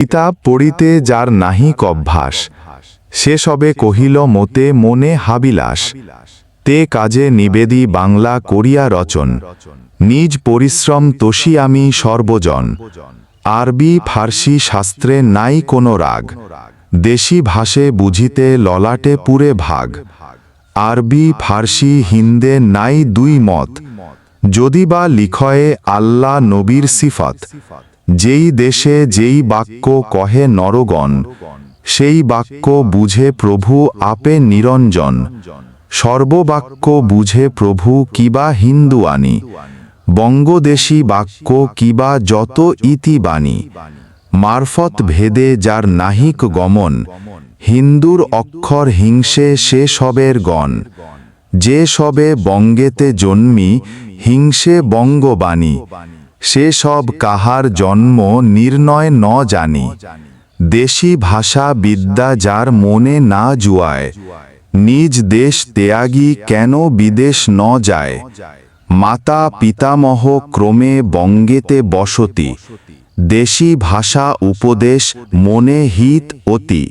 কিতাব পড়িতে যার নাহিক অভ্যাস, সে সবে কহিল মোতে মনে হাবিলাস। তে কাজে নিবেদি বাংলা করিয়া রচন, নিজ পরিশ্রম তোষি আমি সর্বজন। আরবি ফার্সি শাস্ত্রে নাই কোনো রাগ, দেশি ভাষে বুঝিতে ললাটে পুরে ভাগ। আরবি ফার্সি হিন্দে নাই দুই মত, যদি বা লিখয়ে আল্লাহ নবীর সিফত। যেই দেশে যেই বাক্য কহে নরগণ, সেই বাক্য বুঝে প্রভু আপে নিরঞ্জন। সর্ববাক্য বুঝে প্রভু কিবা হিন্দুয়ানি, বঙ্গদেশী বাক্য কিবা যত ইতিবাণী। মারফত ভেদে যার নাহিক গমন, হিন্দুর অক্ষর হিংসে সে সবের গণ। যে সবে বঙ্গেতে জন্মি হিংসে বঙ্গবাণী, সে সব কাহার জন্ম নির্ণয় ন জানি। দেশি ভাষা বিদ্যা যার মনে না জুয়ায়, নিজ দেশ ত্যাগী কেন বিদেশ ন যায়। মাতা পিতামহ ক্রমে বঙ্গেতে বসতি, দেশি ভাষা উপদেশ মনে হিত অতি।